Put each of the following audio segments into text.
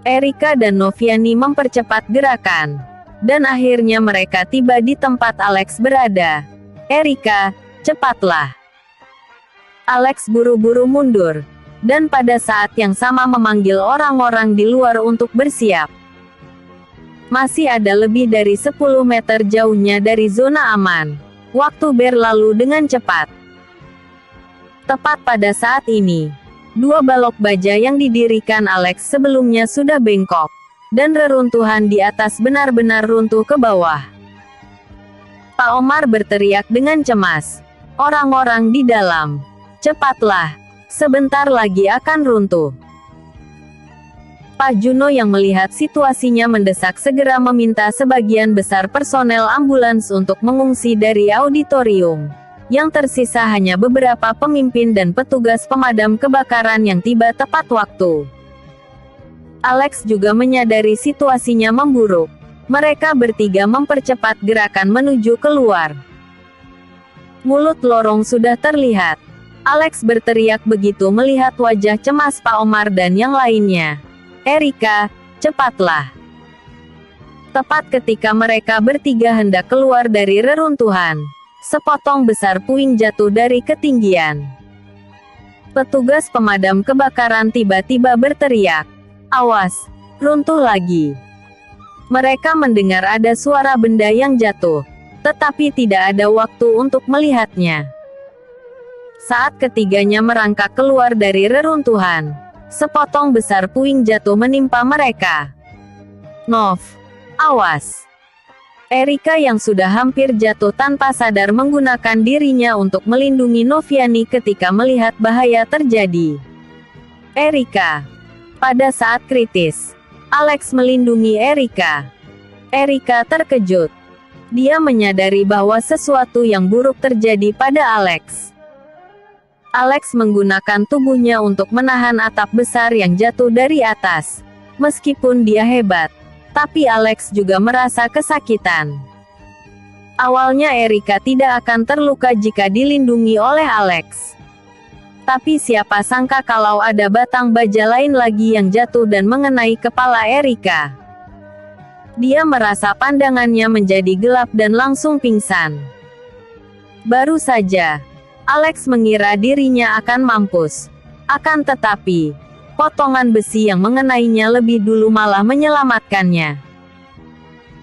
Erika dan Noviani mempercepat gerakan. Dan akhirnya mereka tiba di tempat Alex berada. "Erika, cepatlah!" Alex buru-buru mundur. Dan pada saat yang sama memanggil orang-orang di luar untuk bersiap. Masih ada lebih dari 10 meter jauhnya dari zona aman. Waktu berlalu dengan cepat. Tepat pada saat ini, 2 balok baja yang didirikan Alex sebelumnya sudah bengkok. Dan reruntuhan di atas benar-benar runtuh ke bawah. Pak Omar berteriak dengan cemas. "Orang-orang di dalam, cepatlah! Sebentar lagi akan runtuh." Pak Juno yang melihat situasinya mendesak segera meminta sebagian besar personel ambulans untuk mengungsi dari auditorium. Yang tersisa hanya beberapa pemimpin dan petugas pemadam kebakaran yang tiba tepat waktu. Alex juga menyadari situasinya memburuk. Mereka bertiga mempercepat gerakan menuju keluar. Mulut lorong sudah terlihat. Alex berteriak begitu melihat wajah cemas Pak Omar dan yang lainnya. "Erika, cepatlah!" Tepat ketika mereka bertiga hendak keluar dari reruntuhan, sepotong besar puing jatuh dari ketinggian. Petugas pemadam kebakaran tiba-tiba berteriak, "Awas, runtuh lagi!" Mereka mendengar ada suara benda yang jatuh, tetapi tidak ada waktu untuk melihatnya. Saat ketiganya merangkak keluar dari reruntuhan, sepotong besar puing jatuh menimpa mereka. "Nov, awas!" Erika yang sudah hampir jatuh tanpa sadar menggunakan dirinya untuk melindungi Noviani ketika melihat bahaya terjadi. "Erika!" Pada saat kritis, Alex melindungi Erika. Erika terkejut. Dia menyadari bahwa sesuatu yang buruk terjadi pada Alex. Alex menggunakan tubuhnya untuk menahan atap besar yang jatuh dari atas. Meskipun dia hebat, tapi Alex juga merasa kesakitan. Awalnya Erika tidak akan terluka jika dilindungi oleh Alex. Tapi siapa sangka kalau ada batang baja lain lagi yang jatuh dan mengenai kepala Erika. Dia merasa pandangannya menjadi gelap dan langsung pingsan. Baru saja, Alex mengira dirinya akan mampus. Akan tetapi, potongan besi yang mengenainya lebih dulu malah menyelamatkannya.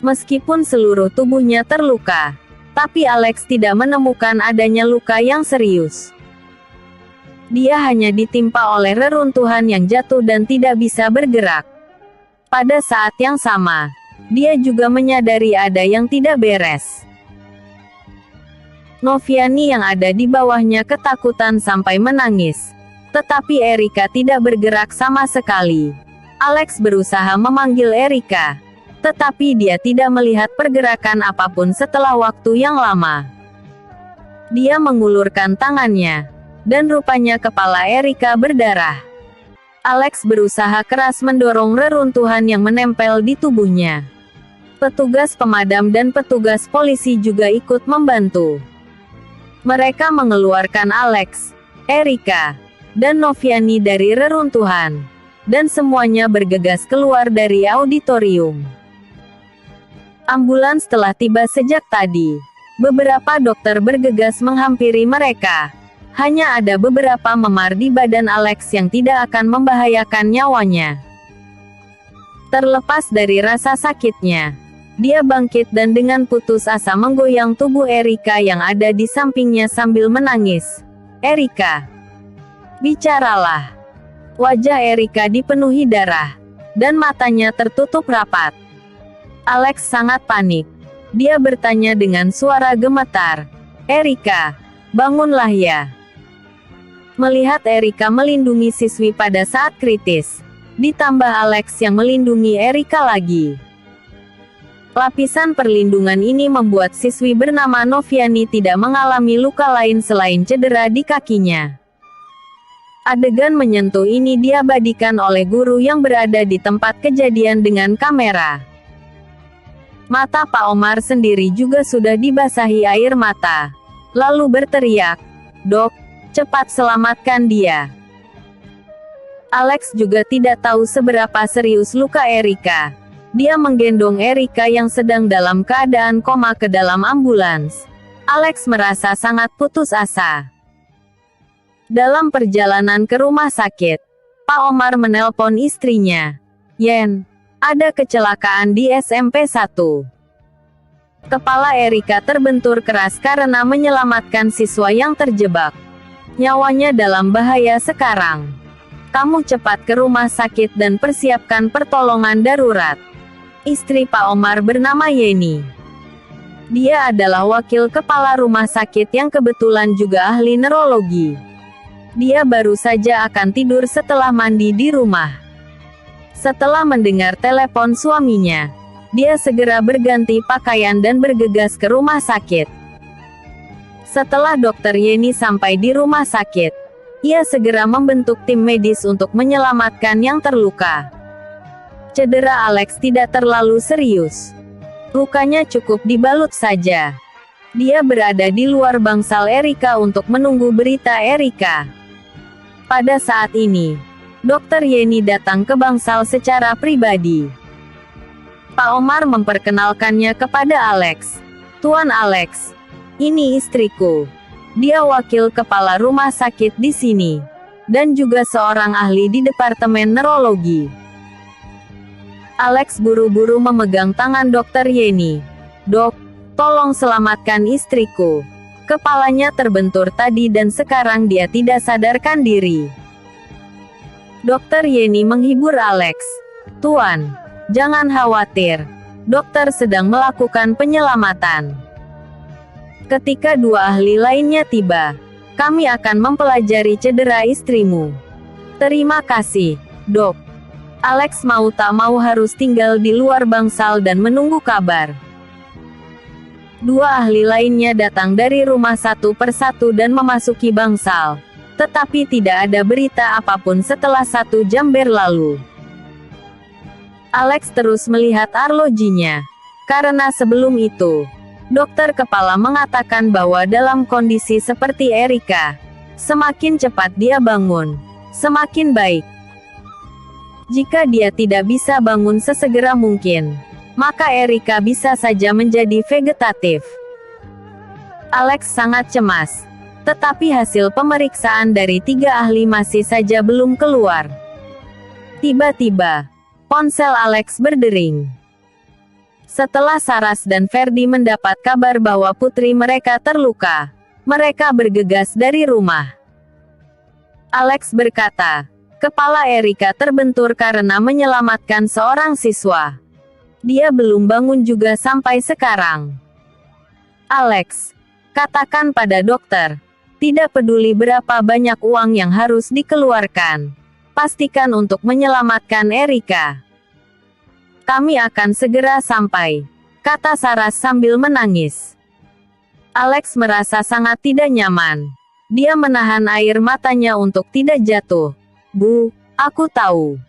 Meskipun seluruh tubuhnya terluka, tapi Alex tidak menemukan adanya luka yang serius. Dia hanya ditimpa oleh reruntuhan yang jatuh dan tidak bisa bergerak. Pada saat yang sama, dia juga menyadari ada yang tidak beres. Noviani yang ada di bawahnya ketakutan sampai menangis. Tetapi Erika tidak bergerak sama sekali. Alex berusaha memanggil Erika. Tetapi dia tidak melihat pergerakan apapun setelah waktu yang lama. Dia mengulurkan tangannya. Dan rupanya kepala Erika berdarah. Alex berusaha keras mendorong reruntuhan yang menempel di tubuhnya. Petugas pemadam dan petugas polisi juga ikut membantu. Mereka mengeluarkan Alex, Erika, dan Noviani dari reruntuhan. Dan semuanya bergegas keluar dari auditorium. Ambulans telah tiba sejak tadi. Beberapa dokter bergegas menghampiri mereka. Hanya ada beberapa memar di badan Alex yang tidak akan membahayakan nyawanya. Terlepas dari rasa sakitnya, dia bangkit dan dengan putus asa menggoyang tubuh Erika yang ada di sampingnya sambil menangis. "Erika, bicaralah." Wajah Erika dipenuhi darah, dan matanya tertutup rapat. Alex sangat panik. Dia bertanya dengan suara gemetar, "Erika, bangunlah ya." Melihat Erika melindungi siswi pada saat kritis, ditambah Alex yang melindungi Erika lagi. Lapisan perlindungan ini membuat siswi bernama Noviani tidak mengalami luka lain selain cedera di kakinya. Adegan menyentuh ini diabadikan oleh guru yang berada di tempat kejadian dengan kamera. Mata Pak Omar sendiri juga sudah dibasahi air mata. Lalu berteriak, "Dok, cepat selamatkan dia." Alex juga tidak tahu seberapa serius luka Erika. Dia menggendong Erika yang sedang dalam keadaan koma ke dalam ambulans. Alex merasa sangat putus asa. Dalam perjalanan ke rumah sakit, Pak Omar menelpon istrinya. "Yen, ada kecelakaan di SMP 1. Kepala Erika terbentur keras karena menyelamatkan siswa yang terjebak. Nyawanya dalam bahaya sekarang. Kamu cepat ke rumah sakit dan persiapkan pertolongan darurat." Istri Pak Omar bernama Yeni. Dia adalah wakil kepala rumah sakit yang kebetulan juga ahli neurologi. Dia baru saja akan tidur setelah mandi di rumah. Setelah mendengar telepon suaminya, dia segera berganti pakaian dan bergegas ke rumah sakit. Setelah dokter Yeni sampai di rumah sakit, ia segera membentuk tim medis untuk menyelamatkan yang terluka. Cedera Alex tidak terlalu serius. Lukanya cukup dibalut saja. Dia berada di luar bangsal Erika untuk menunggu berita Erika. Pada saat ini, Dokter Yeni datang ke bangsal secara pribadi. Pak Omar memperkenalkannya kepada Alex. "Tuan Alex, ini istriku. Dia wakil kepala rumah sakit di sini, dan juga seorang ahli di departemen neurologi." Alex buru-buru memegang tangan Dokter Yeni. "Dok, tolong selamatkan istriku. Kepalanya terbentur tadi dan sekarang dia tidak sadarkan diri." Dokter Yeni menghibur Alex. "Tuan, jangan khawatir. Dokter sedang melakukan penyelamatan. Ketika dua ahli lainnya tiba, kami akan mempelajari cedera istrimu." "Terima kasih, Dok." Alex mau tak mau harus tinggal di luar bangsal dan menunggu kabar. Dua ahli lainnya datang dari rumah satu persatu dan memasuki bangsal. Tetapi tidak ada berita apapun setelah 1 jam berlalu. Alex terus melihat arlojinya. Karena sebelum itu, dokter kepala mengatakan bahwa dalam kondisi seperti Erika, semakin cepat dia bangun, semakin baik. Jika dia tidak bisa bangun sesegera mungkin, maka Erika bisa saja menjadi vegetatif. Alex sangat cemas. Tetapi hasil pemeriksaan dari 3 ahli masih saja belum keluar. Tiba-tiba, ponsel Alex berdering. Setelah Saras dan Ferdi mendapat kabar bahwa putri mereka terluka, mereka bergegas dari rumah. Alex berkata, kepala Erika terbentur karena menyelamatkan seorang siswa. Dia belum bangun juga sampai sekarang. "Alex, katakan pada dokter, tidak peduli berapa banyak uang yang harus dikeluarkan, pastikan untuk menyelamatkan Erika. Kami akan segera sampai," kata Saras sambil menangis. Alex merasa sangat tidak nyaman. Dia menahan air matanya untuk tidak jatuh. "Bu, aku tahu."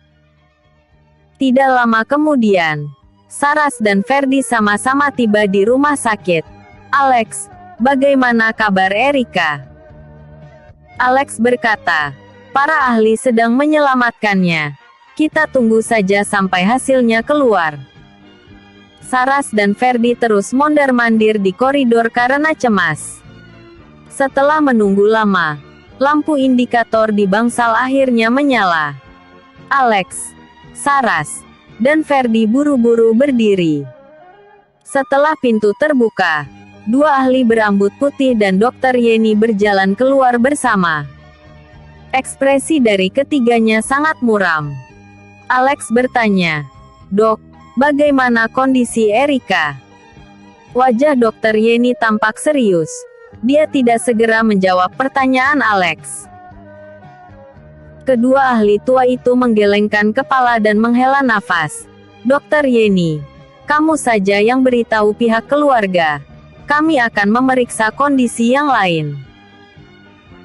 Tidak lama kemudian, Saras dan Ferdi sama-sama tiba di rumah sakit. "Alex, bagaimana kabar Erika?" Alex berkata, "Para ahli sedang menyelamatkannya. Kita tunggu saja sampai hasilnya keluar." Saras dan Ferdi terus mondar-mandir di koridor karena cemas. Setelah menunggu lama, lampu indikator di bangsal akhirnya menyala. Alex, Saras, dan Ferdi buru-buru berdiri. Setelah pintu terbuka, 2 ahli berambut putih dan Dokter Yeni berjalan keluar bersama. Ekspresi dari ketiganya sangat muram. Alex bertanya, "Dok, bagaimana kondisi Erika?" Wajah Dokter Yeni tampak serius. Dia tidak segera menjawab pertanyaan Alex. Kedua ahli tua itu menggelengkan kepala dan menghela nafas. "Dokter Yeni, kamu saja yang beritahu pihak keluarga. Kami akan memeriksa kondisi yang lain."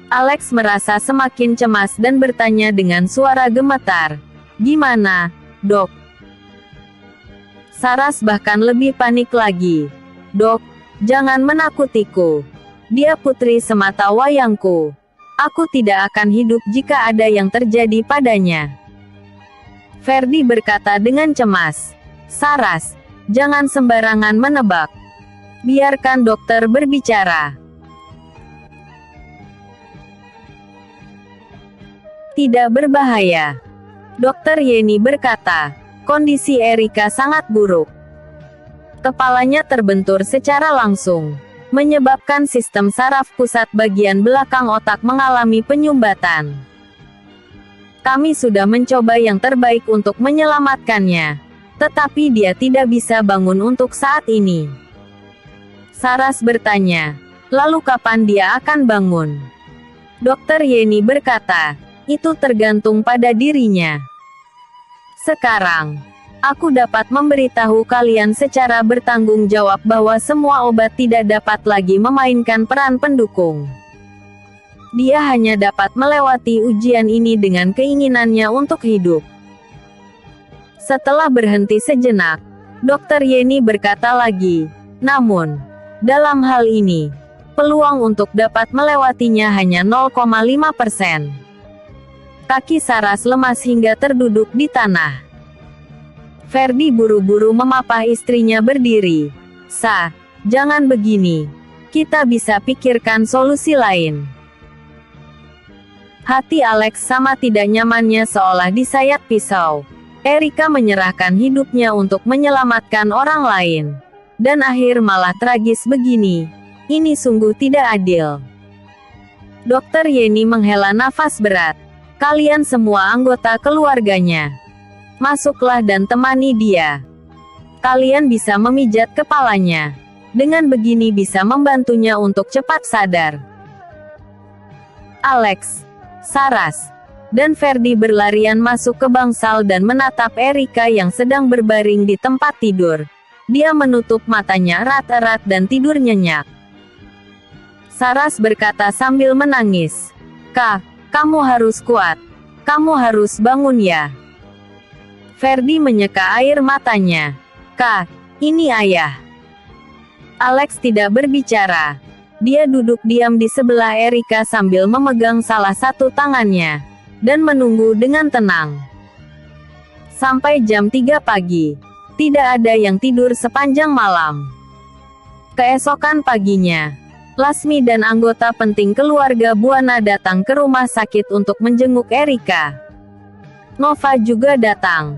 Alex merasa semakin cemas dan bertanya dengan suara gemetar, "Gimana, Dok?" Saras bahkan lebih panik lagi. "Dok, jangan menakutiku. Dia putri semata wayangku. Aku tidak akan hidup jika ada yang terjadi padanya. Ferdi berkata dengan cemas. Saras, jangan sembarangan menebak. Biarkan dokter berbicara. Tidak berbahaya. Dokter Yeni berkata, kondisi Erika sangat buruk. Kepalanya terbentur secara langsung, menyebabkan sistem saraf pusat bagian belakang otak mengalami penyumbatan. Kami sudah mencoba yang terbaik untuk menyelamatkannya, tetapi dia tidak bisa bangun untuk saat ini. Saras bertanya, lalu kapan dia akan bangun? Dokter Yeni berkata, itu tergantung pada dirinya. Sekarang, aku dapat memberitahu kalian secara bertanggung jawab bahwa semua obat tidak dapat lagi memainkan peran pendukung. Dia hanya dapat melewati ujian ini dengan keinginannya untuk hidup. Setelah berhenti sejenak, Dokter Yeni berkata lagi, namun, dalam hal ini, peluang untuk dapat melewatinya hanya 0,5%. Kaki Saras lemas hingga terduduk di tanah. Ferdi buru-buru memapah istrinya berdiri. Jangan begini. Kita bisa pikirkan solusi lain. Hati Alex sama tidak nyamannya seolah disayat pisau. Erika menyerahkan hidupnya untuk menyelamatkan orang lain. Dan akhir malah tragis begini. Ini sungguh tidak adil. Dokter Yeni menghela nafas berat. Kalian semua anggota keluarganya. Masuklah dan temani dia. Kalian bisa memijat kepalanya. Dengan begini bisa membantunya untuk cepat sadar. Alex, Saras, dan Ferdi berlarian masuk ke bangsal dan menatap Erika yang sedang berbaring di tempat tidur. Dia menutup matanya erat-erat dan tidur nyenyak. Saras berkata sambil menangis. Kak, kamu harus kuat. Kamu harus bangun ya. Ferdi menyeka air matanya. Kak, ini ayah. Alex tidak berbicara. Dia duduk diam di sebelah Erika sambil memegang salah satu tangannya. Dan menunggu dengan tenang. Sampai jam 3 pagi. Tidak ada yang tidur sepanjang malam. Keesokan paginya, Lasmi dan anggota penting keluarga Buana datang ke rumah sakit untuk menjenguk Erika. Nova juga datang.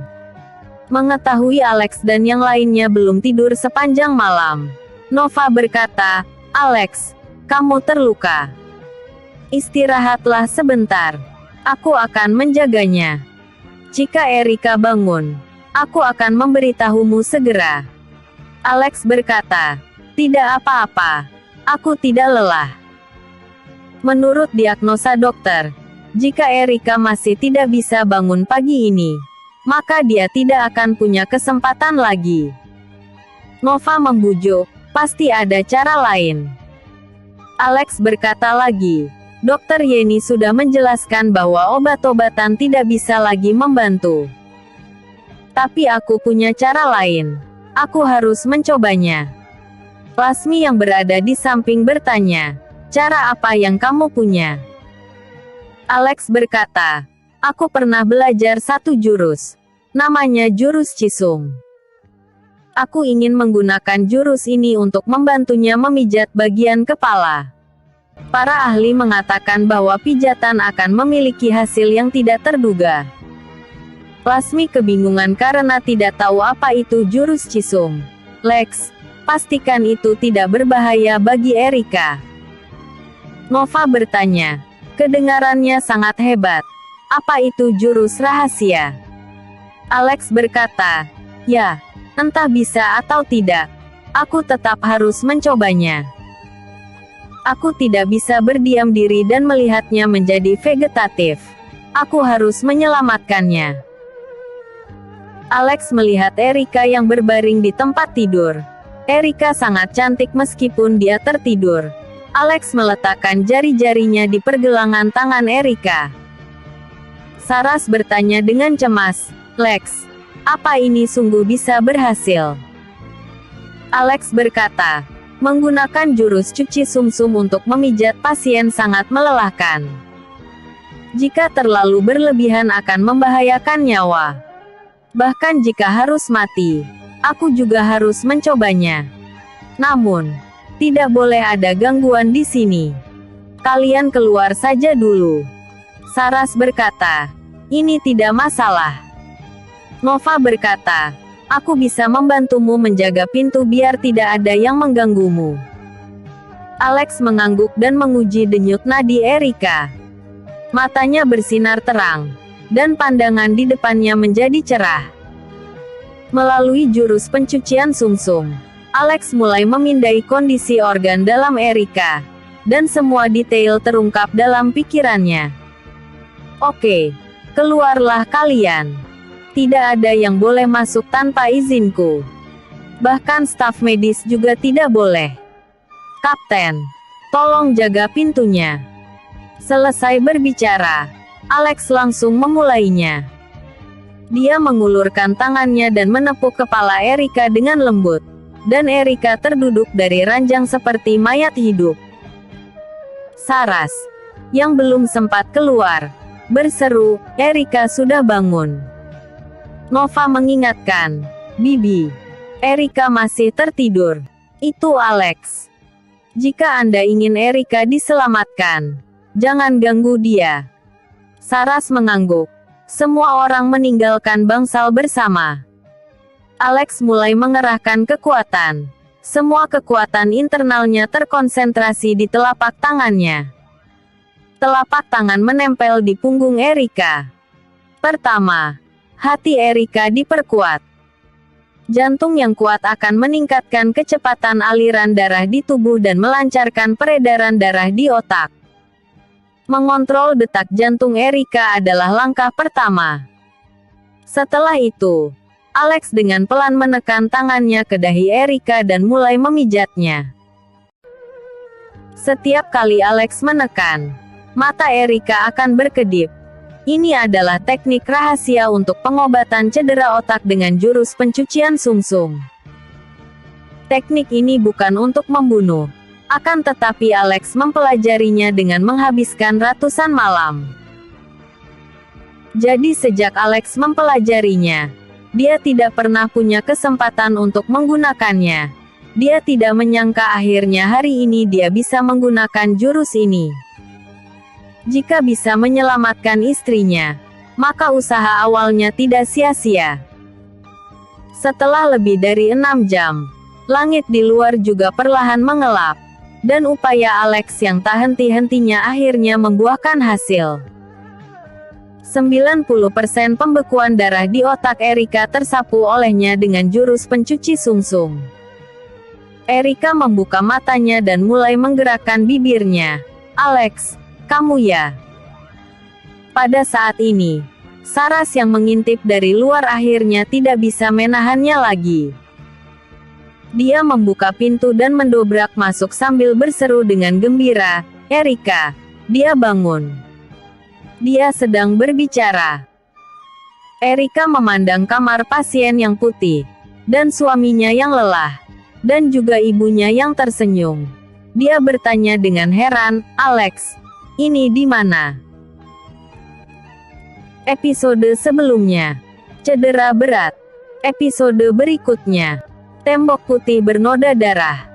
Mengetahui Alex dan yang lainnya belum tidur sepanjang malam, Nova berkata, Alex, kamu terluka. Istirahatlah sebentar. Aku akan menjaganya. Jika Erika bangun, aku akan memberitahumu segera. Alex berkata, tidak apa-apa. Aku tidak lelah. Menurut diagnosa dokter, jika Erika masih tidak bisa bangun pagi ini, maka dia tidak akan punya kesempatan lagi. Nova membujuk, pasti ada cara lain. Alex berkata lagi, Dokter Yeni sudah menjelaskan bahwa obat-obatan tidak bisa lagi membantu. Tapi aku punya cara lain. Aku harus mencobanya. Lasmi yang berada di samping bertanya, cara apa yang kamu punya? Alex berkata, aku pernah belajar satu jurus. Namanya jurus Cisung. Aku ingin menggunakan jurus ini untuk membantunya memijat bagian kepala. Para ahli mengatakan bahwa pijatan akan memiliki hasil yang tidak terduga. Lasmi kebingungan karena tidak tahu apa itu jurus Cisung. Lex, pastikan itu tidak berbahaya bagi Erika. Nova bertanya. Kedengarannya sangat hebat. Apa itu jurus rahasia? Alex berkata, ya, entah bisa atau tidak. Aku tetap harus mencobanya. Aku tidak bisa berdiam diri dan melihatnya menjadi vegetatif. Aku harus menyelamatkannya. Alex melihat Erika yang berbaring di tempat tidur. Erika sangat cantik meskipun dia tertidur. Alex meletakkan jari-jarinya di pergelangan tangan Erika. Saras bertanya dengan cemas, Lex, apa ini sungguh bisa berhasil? Alex berkata, menggunakan jurus cuci sumsum untuk memijat pasien sangat melelahkan. Jika terlalu berlebihan akan membahayakan nyawa. Bahkan jika harus mati, aku juga harus mencobanya. Namun, tidak boleh ada gangguan di sini. Kalian keluar saja dulu. Saras berkata, ini tidak masalah. Nova berkata, aku bisa membantumu menjaga pintu biar tidak ada yang mengganggumu. Alex mengangguk dan menguji denyut nadi Erika. Matanya bersinar terang, dan pandangan di depannya menjadi cerah. Melalui jurus pencucian sumsum, Alex mulai memindai kondisi organ dalam Erika, dan semua detail terungkap dalam pikirannya. Oke, keluarlah kalian. Tidak ada yang boleh masuk tanpa izinku. Bahkan staf medis juga tidak boleh. Kapten, tolong jaga pintunya. Selesai berbicara, Alex langsung memulainya. Dia mengulurkan tangannya dan menepuk kepala Erika dengan lembut. Dan Erika terduduk dari ranjang seperti mayat hidup. Saras, yang belum sempat keluar, berseru, Erika sudah bangun. Nova mengingatkan, Bibi, Erika masih tertidur. Itu Alex. Jika Anda ingin Erika diselamatkan, jangan ganggu dia. Saras mengangguk. Semua orang meninggalkan bangsal bersama. Alex mulai mengerahkan kekuatan. Semua kekuatan internalnya terkonsentrasi di telapak tangannya. Telapak tangan menempel di punggung Erika. Pertama, hati Erika diperkuat. Jantung yang kuat akan meningkatkan kecepatan aliran darah di tubuh dan melancarkan peredaran darah di otak. Mengontrol detak jantung Erika adalah langkah pertama. Setelah itu, Alex dengan pelan menekan tangannya ke dahi Erika dan mulai memijatnya. Setiap kali Alex menekan, mata Erika akan berkedip. Ini adalah teknik rahasia untuk pengobatan cedera otak dengan jurus pencucian sumsum. Teknik ini bukan untuk membunuh. Akan tetapi Alex mempelajarinya dengan menghabiskan ratusan malam. Jadi sejak Alex mempelajarinya, dia tidak pernah punya kesempatan untuk menggunakannya. Dia tidak menyangka akhirnya hari ini dia bisa menggunakan jurus ini. Jika bisa menyelamatkan istrinya, maka usaha awalnya tidak sia-sia. Setelah lebih dari 6 jam, langit di luar juga perlahan mengelap. Dan upaya Alex yang tak henti-hentinya akhirnya membuahkan hasil. 90% pembekuan darah di otak Erika tersapu olehnya dengan jurus pencuci sumsum. Erika membuka matanya dan mulai menggerakkan bibirnya. Alex, kamu ya? Pada saat ini, Saras yang mengintip dari luar akhirnya tidak bisa menahannya lagi. Dia membuka pintu dan mendobrak masuk sambil berseru dengan gembira, Erika, dia bangun. Dia sedang berbicara. Erika memandang kamar pasien yang putih, dan suaminya yang lelah, dan juga ibunya yang tersenyum. Dia bertanya dengan heran, Alex, ini di mana? Episode sebelumnya, cedera berat. Episode berikutnya, tembok putih bernoda darah.